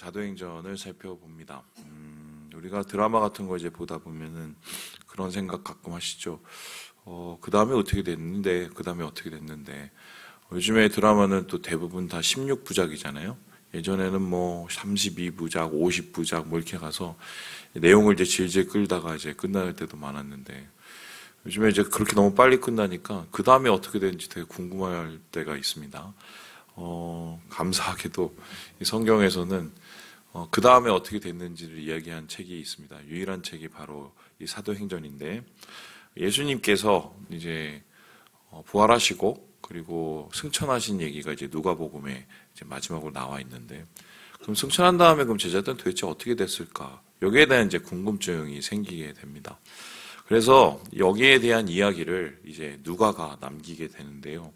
사도행전을 살펴봅니다. 우리가 드라마 같은 거 이제 보다 보면은 그런 생각 가끔 하시죠. 그 다음에 어떻게 됐는데, 그 다음에 어떻게 됐는데. 요즘에 드라마는 또 대부분 다 16부작이잖아요. 예전에는 뭐 32부작, 50부작 뭐 이렇게 가서 내용을 이제 질질 끌다가 이제 끝날 때도 많았는데, 요즘에 이제 그렇게 너무 빨리 끝나니까 그 다음에 어떻게 되는지 되게 궁금할 때가 있습니다. 감사하게도 이 성경에서는 그 다음에 어떻게 됐는지를 이야기한 책이 있습니다. 유일한 책이 바로 이 사도행전인데, 예수님께서 이제 부활하시고 그리고 승천하신 얘기가 이제 누가복음에 이제 마지막으로 나와 있는데, 그럼 승천한 다음에 그럼 제자들은 도대체 어떻게 됐을까? 여기에 대한 이제 궁금증이 생기게 됩니다. 그래서 여기에 대한 이야기를 이제 누가가 남기게 되는데요.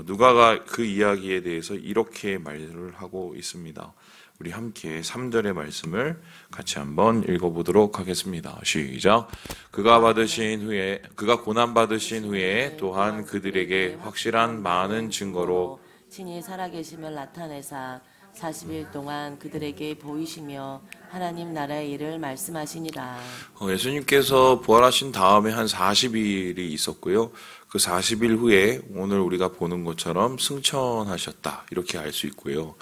누가가 그 이야기에 대해서 이렇게 말을 하고 있습니다. 우리 함께 3절의 말씀을 같이 한번 읽어보도록 하겠습니다. 시작. 그가 고난 받으신 후에 또한 그들에게 확실한 많은 증거로 친히 살아계심을 나타내사 40일 동안 그들에게 보이시며 하나님 나라의 일을 말씀하시니라. 예수님께서 부활하신 다음에 한 40일이 있었고요. 그 40일 후에 오늘 우리가 보는 것처럼 승천하셨다, 이렇게 알 수 있고요.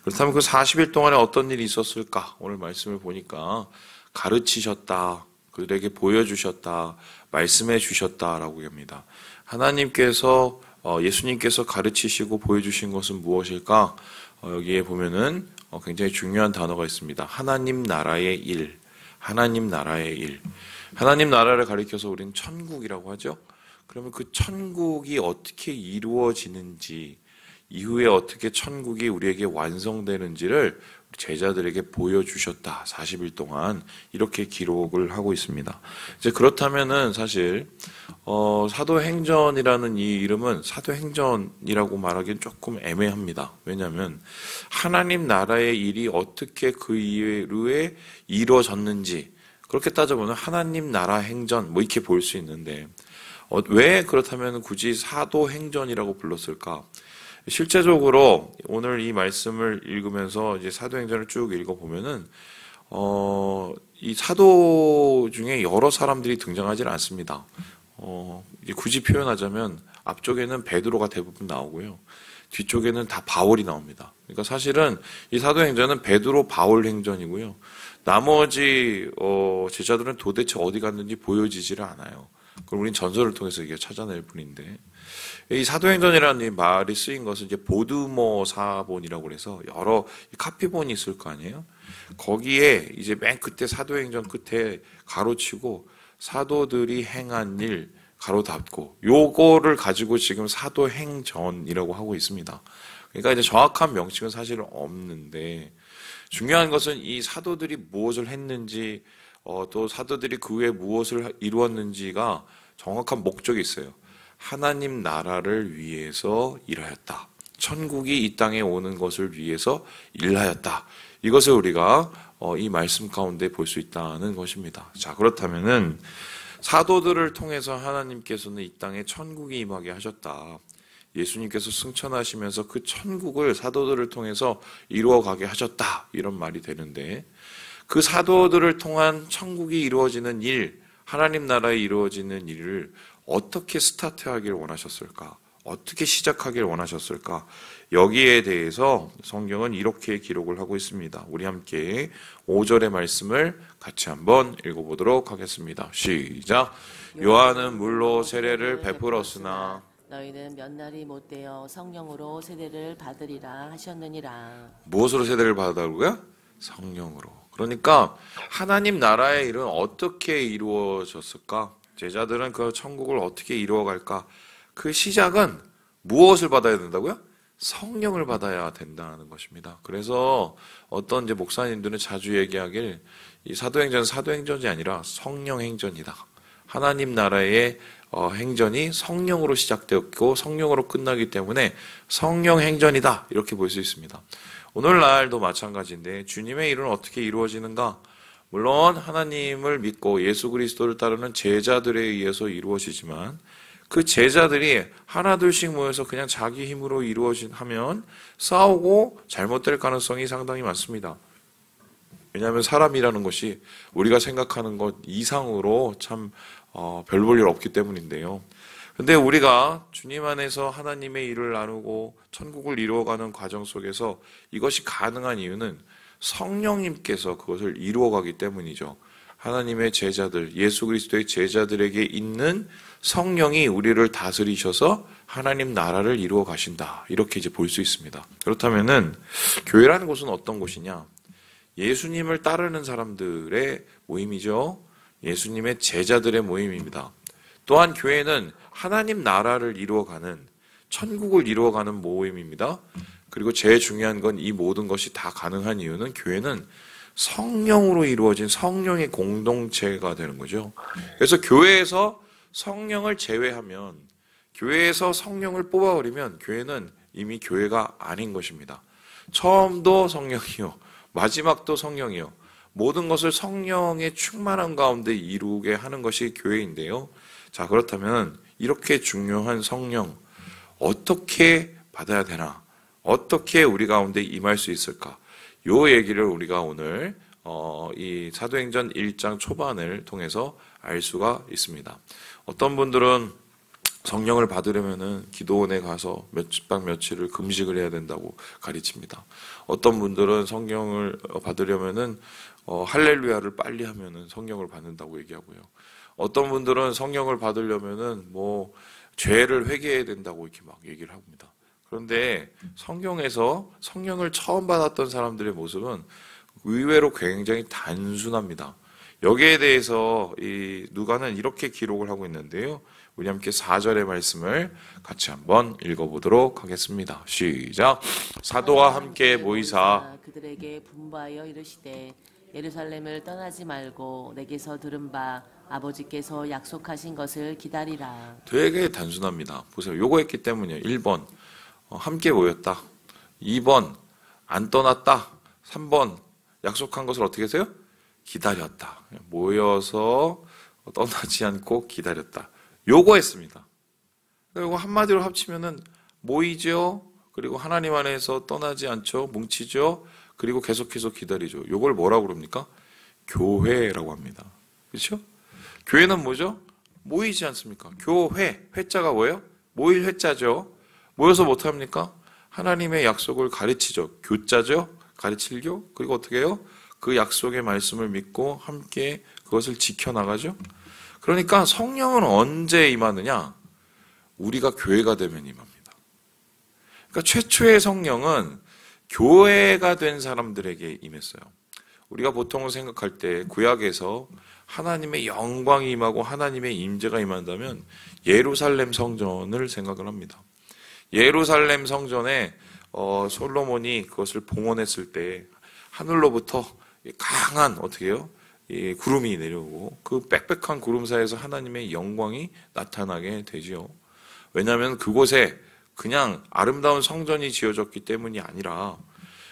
그렇다면 그 40일 동안에 어떤 일이 있었을까? 오늘 말씀을 보니까 가르치셨다, 그들에게 보여주셨다, 말씀해 주셨다라고 합니다. 하나님께서 예수님께서 가르치시고 보여주신 것은 무엇일까? 여기에 보면은 굉장히 중요한 단어가 있습니다. 하나님 나라의 일. 하나님 나라의 일. 하나님 나라를 가리켜서 우리는 천국이라고 하죠. 그러면 그 천국이 어떻게 이루어지는지, 이후에 어떻게 천국이 우리에게 완성되는지를 제자들에게 보여주셨다. 40일 동안 이렇게 기록을 하고 있습니다. 이제 그렇다면은 사실 사도행전이라는 이 이름은 사도행전이라고 말하기는 조금 애매합니다. 왜냐하면 하나님 나라의 일이 어떻게 그 이후에 이루어졌는지, 그렇게 따져보면 하나님 나라 행전 뭐 이렇게 볼 수 있는데, 왜 그렇다면 굳이 사도행전이라고 불렀을까? 실제적으로 오늘 이 말씀을 읽으면서 이제 사도행전을 쭉 읽어보면은 이 사도 중에 여러 사람들이 등장하지는 않습니다. 굳이 표현하자면 앞쪽에는 베드로가 대부분 나오고요, 뒤쪽에는 다 바울이 나옵니다. 그러니까 사실은 이 사도행전은 베드로 바울 행전이고요. 나머지 제자들은 도대체 어디 갔는지 보여지지를 않아요. 그럼 우리는 전설을 통해서 이게 찾아낼 뿐인데, 이 사도행전이라는 이 말이 쓰인 것은 이제 보드모 사본이라고 해서 여러 카피본이 있을 거 아니에요. 거기에 이제 맨 끝에 사도행전 끝에 가로치고 사도들이 행한 일 가로 닫고, 요거를 가지고 지금 사도행전이라고 하고 있습니다. 그러니까 이제 정확한 명칭은 사실은 없는데, 중요한 것은 이 사도들이 무엇을 했는지, 또 사도들이 그 후에 무엇을 이루었는지가 정확한 목적이 있어요. 하나님 나라를 위해서 일하였다. 천국이 이 땅에 오는 것을 위해서 일하였다. 이것을 우리가 이 말씀 가운데 볼 수 있다는 것입니다. 자, 그렇다면은 사도들을 통해서 하나님께서는 이 땅에 천국이 임하게 하셨다. 예수님께서 승천하시면서 그 천국을 사도들을 통해서 이루어가게 하셨다. 이런 말이 되는데, 그 사도들을 통한 천국이 이루어지는 일, 하나님 나라에 이루어지는 일을 어떻게 스타트하길 원하셨을까? 어떻게 시작하길 원하셨을까? 여기에 대해서 성경은 이렇게 기록을 하고 있습니다. 우리 함께 5절의 말씀을 같이 한번 읽어보도록 하겠습니다. 시작. 요한은 물로 세례를 베풀었으나 너희는 몇 날이 못되어 성령으로 세례를 받으리라 하셨느니라. 무엇으로 세례를 받았다고요? 성령으로. 그러니까 하나님 나라의 일은 어떻게 이루어졌을까? 제자들은 그 천국을 어떻게 이루어갈까? 그 시작은 무엇을 받아야 된다고요? 성령을 받아야 된다는 것입니다. 그래서 어떤 이제 목사님들은 자주 얘기하길, 이 사도행전은 사도행전이 아니라 성령행전이다. 하나님 나라의 행전이 성령으로 시작되었고 성령으로 끝나기 때문에 성령행전이다. 이렇게 볼 수 있습니다. 오늘날도 마찬가지인데, 주님의 일은 어떻게 이루어지는가? 물론 하나님을 믿고 예수 그리스도를 따르는 제자들에 의해서 이루어지지만, 그 제자들이 하나둘씩 모여서 그냥 자기 힘으로 하면 싸우고 잘못될 가능성이 상당히 많습니다. 왜냐하면 사람이라는 것이 우리가 생각하는 것 이상으로 참 별 볼 일 없기 때문인데요. 근데 우리가 주님 안에서 하나님의 일을 나누고 천국을 이루어가는 과정 속에서 이것이 가능한 이유는 성령님께서 그것을 이루어가기 때문이죠. 하나님의 제자들, 예수 그리스도의 제자들에게 있는 성령이 우리를 다스리셔서 하나님 나라를 이루어 가신다. 이렇게 이제 볼 수 있습니다. 그렇다면은 교회라는 곳은 어떤 곳이냐? 예수님을 따르는 사람들의 모임이죠. 예수님의 제자들의 모임입니다. 또한 교회는 하나님 나라를 이루어가는, 천국을 이루어가는 모임입니다. 그리고 제일 중요한 건 이 모든 것이 다 가능한 이유는 교회는 성령으로 이루어진 성령의 공동체가 되는 거죠. 그래서 교회에서 성령을 제외하면, 교회에서 성령을 뽑아버리면 교회는 이미 교회가 아닌 것입니다. 처음도 성령이요, 마지막도 성령이요, 모든 것을 성령의 충만한 가운데 이루게 하는 것이 교회인데요. 자, 그렇다면 이렇게 중요한 성령 어떻게 받아야 되나? 어떻게 우리 가운데 임할 수 있을까? 요 얘기를 우리가 오늘 이 사도행전 1장 초반을 통해서 알 수가 있습니다. 어떤 분들은 성령을 받으려면은 기도원에 가서 며칠 밤 며칠을 금식을 해야 된다고 가르칩니다. 어떤 분들은 성령을 받으려면은 할렐루야를 빨리 하면은 성령을 받는다고 얘기하고요. 어떤 분들은 성령을 받으려면은 뭐 죄를 회개해야 된다고 이렇게 막 얘기를 합니다. 그런데 성경에서 성령을 처음 받았던 사람들의 모습은 의외로 굉장히 단순합니다. 여기에 대해서 이 누가는 이렇게 기록을 하고 있는데요. 우리 함께 4절의 말씀을 같이 한번 읽어보도록 하겠습니다. 시작. 사도와 함께 모이사 그들에게 분부하여 이르시되 예루살렘을 떠나지 말고 내게서 들은 바 아버지께서 약속하신 것을 기다리라. 되게 단순합니다. 보세요. 요거 했기 때문이에요. 1번 함께 모였다. 2번 안 떠났다. 3번 약속한 것을 어떻게 했어요? 기다렸다. 모여서 떠나지 않고 기다렸다. 요거 했습니다. 그리고 한마디로 합치면은 모이죠. 그리고 하나님 안에서 떠나지 않죠. 뭉치죠. 그리고 계속해서 기다리죠. 요걸 뭐라고 그럽니까? 교회라고 합니다. 그렇죠? 교회는 뭐죠? 모이지 않습니까? 교회. 회자가 뭐예요? 모일 회자죠. 모여서 뭐 합니까? 하나님의 약속을 가르치죠. 교자죠. 가르칠교. 그리고 어떻게 해요? 그 약속의 말씀을 믿고 함께 그것을 지켜나가죠. 그러니까 성령은 언제 임하느냐? 우리가 교회가 되면 임합니다. 그러니까 최초의 성령은 교회가 된 사람들에게 임했어요. 우리가 보통 생각할 때 구약에서 하나님의 영광이 임하고 하나님의 임재가 임한다면 예루살렘 성전을 생각을 합니다. 예루살렘 성전에 솔로몬이 그것을 봉헌했을 때 하늘로부터 강한 어떻게 해요? 이 구름이 내려오고 그 빽빽한 구름 사이에서 하나님의 영광이 나타나게 되지요. 왜냐하면 그곳에 그냥 아름다운 성전이 지어졌기 때문이 아니라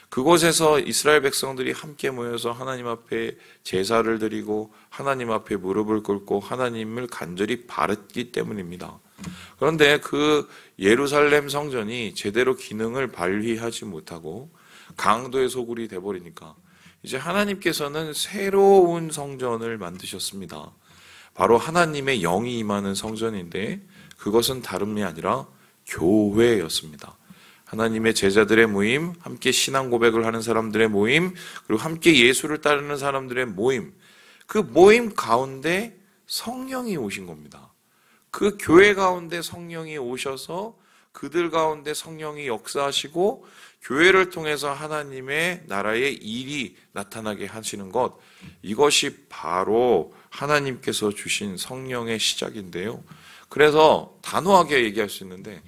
그곳에서 이스라엘 백성들이 함께 모여서 하나님 앞에 제사를 드리고 하나님 앞에 무릎을 꿇고 하나님을 간절히 바랐기 때문입니다. 그런데 그 예루살렘 성전이 제대로 기능을 발휘하지 못하고 강도의 소굴이 돼버리니까 이제 하나님께서는 새로운 성전을 만드셨습니다. 바로 하나님의 영이 임하는 성전인데 그것은 다름이 아니라 교회였습니다. 하나님의 제자들의 모임, 함께 신앙 고백을 하는 사람들의 모임, 그리고 함께 예수를 따르는 사람들의 모임, 그 모임 가운데 성령이 오신 겁니다. 그 교회 가운데 성령이 오셔서 그들 가운데 성령이 역사하시고 교회를 통해서 하나님의 나라의 일이 나타나게 하시는 것, 이것이 바로 하나님께서 주신 성령의 시작인데요. 그래서 단호하게 얘기할 수 있는데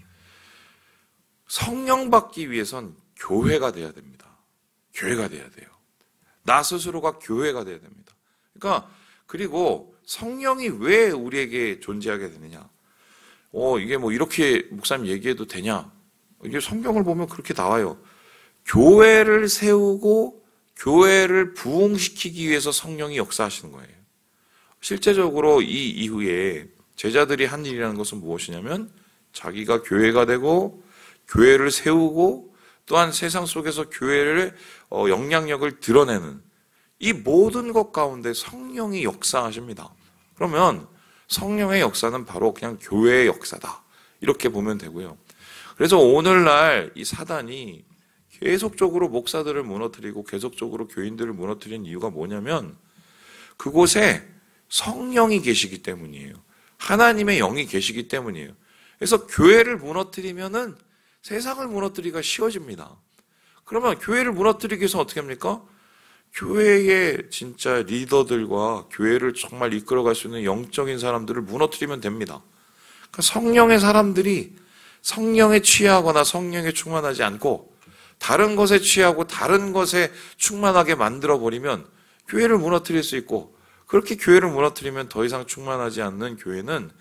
성령 받기 위해선 교회가 돼야 됩니다. 교회가 돼야 돼요. 나 스스로가 교회가 돼야 됩니다. 그러니까 그리고 성령이 왜 우리에게 존재하게 되느냐? 이게 뭐 이렇게 목사님 얘기해도 되냐? 이게 성경을 보면 그렇게 나와요. 교회를 세우고 교회를 부흥시키기 위해서 성령이 역사하시는 거예요. 실제적으로 이 이후에 제자들이 한 일이라는 것은 무엇이냐면 자기가 교회가 되고 교회를 세우고 또한 세상 속에서 교회를 영향력을 드러내는 이 모든 것 가운데 성령이 역사하십니다. 그러면 성령의 역사는 바로 그냥 교회의 역사다. 이렇게 보면 되고요. 그래서 오늘날 이 사단이 계속적으로 목사들을 무너뜨리고 계속적으로 교인들을 무너뜨리는 이유가 뭐냐면 그곳에 성령이 계시기 때문이에요. 하나님의 영이 계시기 때문이에요. 그래서 교회를 무너뜨리면은 세상을 무너뜨리기가 쉬워집니다. 그러면 교회를 무너뜨리기 위해서 어떻게 합니까? 교회의 진짜 리더들과 교회를 정말 이끌어갈 수 있는 영적인 사람들을 무너뜨리면 됩니다. 그러니까 성령의 사람들이 성령에 취하거나 성령에 충만하지 않고 다른 것에 취하고 다른 것에 충만하게 만들어버리면 교회를 무너뜨릴 수 있고, 그렇게 교회를 무너뜨리면 더 이상 충만하지 않는 교회는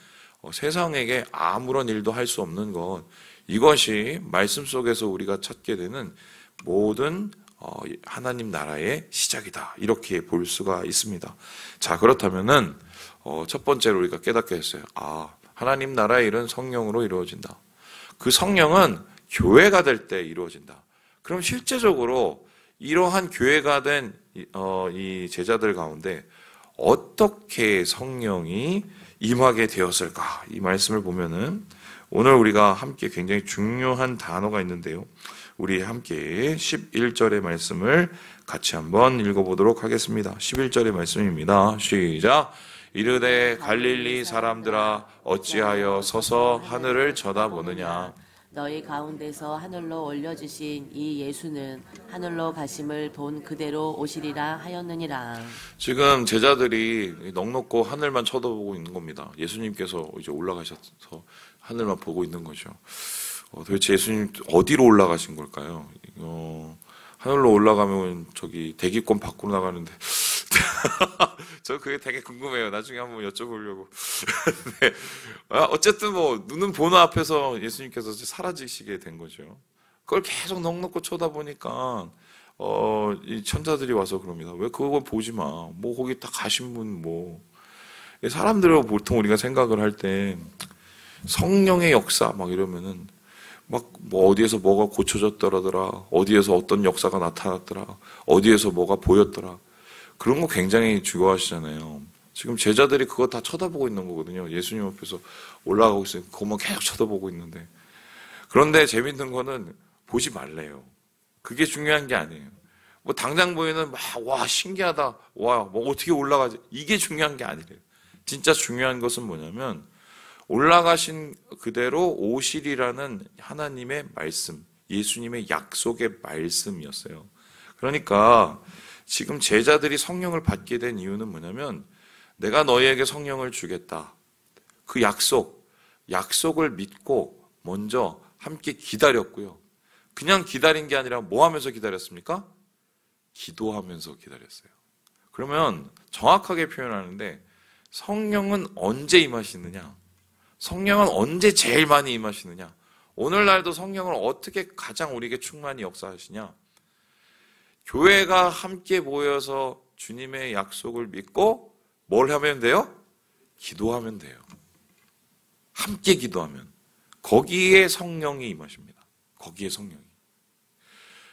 세상에게 아무런 일도 할 수 없는 것, 이것이 말씀 속에서 우리가 찾게 되는 모든 하나님 나라의 시작이다, 이렇게 볼 수가 있습니다. 자, 그렇다면은 첫 번째로 우리가 깨닫게 했어요. 하나님 나라의 일은 성령으로 이루어진다. 그 성령은 교회가 될 때 이루어진다. 그럼 실제적으로 이러한 교회가 된 이 제자들 가운데 어떻게 성령이 임하게 되었을까? 이 말씀을 보면은 오늘 우리가 함께 굉장히 중요한 단어가 있는데요. 우리 함께 11절의 말씀을 같이 한번 읽어보도록 하겠습니다. 11절의 말씀입니다. 시작. 이르되 갈릴리 사람들아 어찌하여 서서 하늘을 쳐다보느냐. 너희 가운데서 하늘로 올려주신 이 예수는 하늘로 가심을 본 그대로 오시리라 하였느니라. 지금 제자들이 넋놓고 하늘만 쳐다보고 있는 겁니다. 예수님께서 이제 올라가셔서 하늘만 보고 있는 거죠. 도대체 예수님 어디로 올라가신 걸까요? 하늘로 올라가면 저기 대기권 밖으로 나가는데 저 그게 되게 궁금해요. 나중에 한번 여쭤보려고. 네. 어쨌든 뭐 눈은 보는 앞에서 예수님께서 사라지시게 된 거죠. 그걸 계속 넋놓고 쳐다보니까 이 천사들이 와서 그럽니다. 왜 그거 보지 마. 뭐 거기 딱 가신 분 뭐. 사람들은 보통 우리가 생각을 할 때 성령의 역사 막 이러면은 막 뭐 어디에서 뭐가 고쳐졌더라더라, 어디에서 어떤 역사가 나타났더라, 어디에서 뭐가 보였더라, 그런 거 굉장히 중요하시잖아요. 지금 제자들이 그거 다 쳐다보고 있는 거거든요. 예수님 앞에서 올라가고 있어요. 그것만 계속 쳐다보고 있는데. 그런데 재밌는 거는 보지 말래요. 그게 중요한 게 아니에요. 뭐 당장 보이는 와 신기하다, 와 뭐 어떻게 올라가지, 이게 중요한 게 아니래요. 진짜 중요한 것은 뭐냐면 올라가신 그대로 오시리라는 하나님의 말씀, 예수님의 약속의 말씀이었어요. 그러니까 지금 제자들이 성령을 받게 된 이유는 뭐냐면 내가 너희에게 성령을 주겠다. 그 약속을 믿고 먼저 함께 기다렸고요. 그냥 기다린 게 아니라 뭐 하면서 기다렸습니까? 기도하면서 기다렸어요. 그러면 정확하게 표현하는데 성령은 언제 임하시느냐? 성령은 언제 제일 많이 임하시느냐? 오늘날도 성령을 어떻게 가장 우리에게 충만히 역사하시냐? 교회가 함께 모여서 주님의 약속을 믿고 뭘 하면 돼요? 기도하면 돼요. 함께 기도하면 거기에 성령이 임하십니다. 거기에 성령이.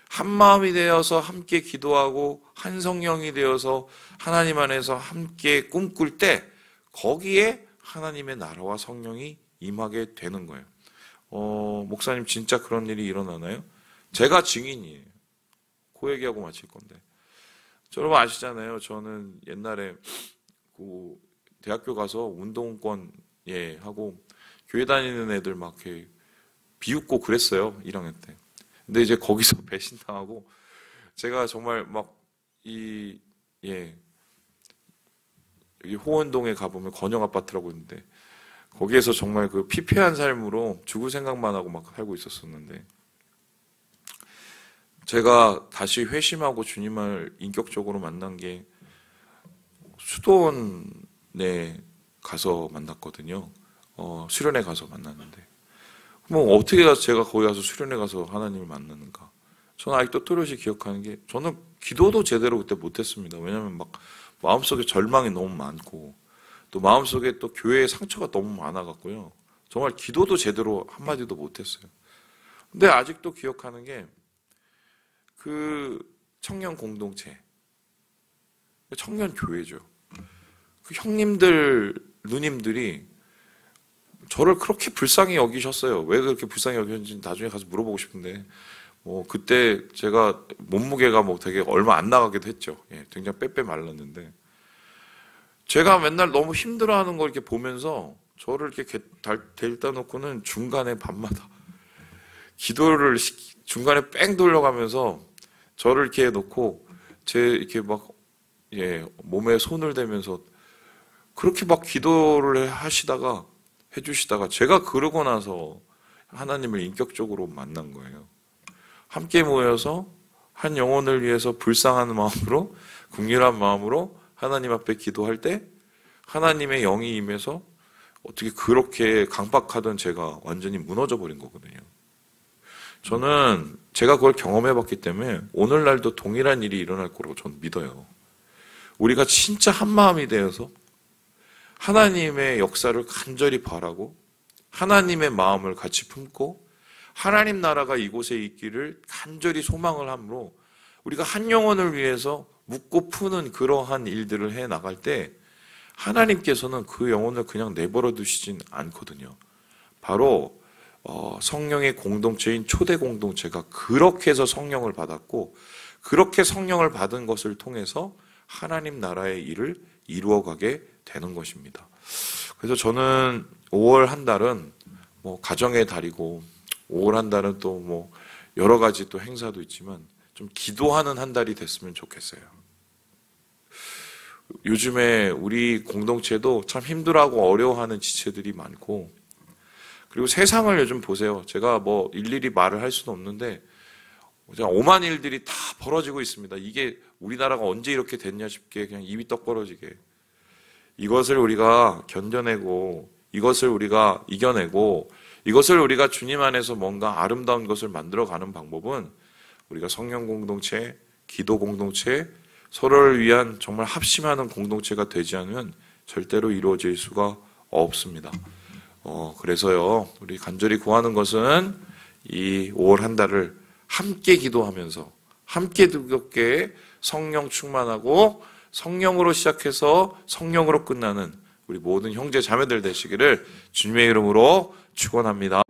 한 마음이 되어서 함께 기도하고 한 성령이 되어서 하나님 안에서 함께 꿈꿀 때 거기에 하나님의 나라와 성령이 임하게 되는 거예요. 목사님 진짜 그런 일이 일어나나요? 제가 증인이에요. 그 얘기하고 마칠 건데. 여러분 아시잖아요. 저는 옛날에 그 대학교 가서 운동권 하고 교회 다니는 애들 막 이렇게 비웃고 그랬어요. 1학년 때. 근데 이제 거기서 배신당하고 제가 정말 막 여기 호원동에 가보면 건영 아파트라고 있는데 거기에서 정말 그 피폐한 삶으로 죽을 생각만 하고 막 살고 있었었는데 제가 다시 회심하고 주님을 인격적으로 만난 게 수도원에 가서 만났거든요. 수련회 가서 만났는데 뭐 어떻게 가서 제가 거기 가서 수련회 가서 하나님을 만나는가? 저는 아직도 또렷이 기억하는 게 저는 기도도 제대로 그때 못했습니다. 왜냐하면 막 마음속에 절망이 너무 많고 또 마음속에 또 교회의 상처가 너무 많아갖고요. 정말 기도도 제대로 한마디도 못했어요. 근데 아직도 기억하는 게 그 청년 공동체 청년 교회죠. 그 형님들, 누님들이 저를 그렇게 불쌍히 여기셨어요. 왜 그렇게 불쌍히 여기셨는지 나중에 가서 물어보고 싶은데, 그때 제가 몸무게가 되게 얼마 안 나가기도 했죠. 예, 굉장히 빼빼 말랐는데, 제가 맨날 너무 힘들어하는 걸 이렇게 보면서 저를 이렇게 데려다 놓고는 중간에 밤마다 기도를 중간에 뺑 돌려가면서 저를 이렇게 놓고 이렇게 몸에 손을 대면서 그렇게 기도를 해주시다가 제가 그러고 나서 하나님을 인격적으로 만난 거예요. 함께 모여서 한 영혼을 위해서 불쌍한 마음으로, 긍휼한 마음으로 하나님 앞에 기도할 때 하나님의 영이 임해서 어떻게 그렇게 강박하던 제가 완전히 무너져 버린 거거든요. 저는 제가 그걸 경험해 봤기 때문에 오늘날도 동일한 일이 일어날 거라고 저는 믿어요. 우리가 진짜 한 마음이 되어서 하나님의 역사를 간절히 바라고 하나님의 마음을 같이 품고 하나님 나라가 이곳에 있기를 간절히 소망을 함으로 우리가 한 영혼을 위해서 묻고 푸는 그러한 일들을 해 나갈 때 하나님께서는 그 영혼을 그냥 내버려 두시진 않거든요. 바로 성령의 공동체인 초대 공동체가 그렇게 해서 성령을 받았고 그렇게 성령을 받은 것을 통해서 하나님 나라의 일을 이루어가게 되는 것입니다. 그래서 저는 5월 한 달은 가정의 달이고 5월 한 달은 또 여러 가지 또 행사도 있지만 좀 기도하는 한 달이 됐으면 좋겠어요. 요즘에 우리 공동체도 참 힘들어하고 어려워하는 지체들이 많고 그리고 세상을 요즘 보세요. 제가 일일이 말을 할 수는 없는데 오만 일들이 다 벌어지고 있습니다. 이게 우리나라가 언제 이렇게 됐냐 싶게 그냥 입이 떡 벌어지게 이것을 우리가 견뎌내고 이것을 우리가 이겨내고 이것을 우리가 주님 안에서 뭔가 아름다운 것을 만들어가는 방법은 우리가 성령 공동체, 기도 공동체, 서로를 위한 정말 합심하는 공동체가 되지 않으면 절대로 이루어질 수가 없습니다. 그래서요, 우리 간절히 구하는 것은 이 5월 한 달을 함께 기도하면서 함께 뜨겁게 성령 충만하고 성령으로 시작해서 성령으로 끝나는 우리 모든 형제 자매들 되시기를 주님의 이름으로 축원합니다.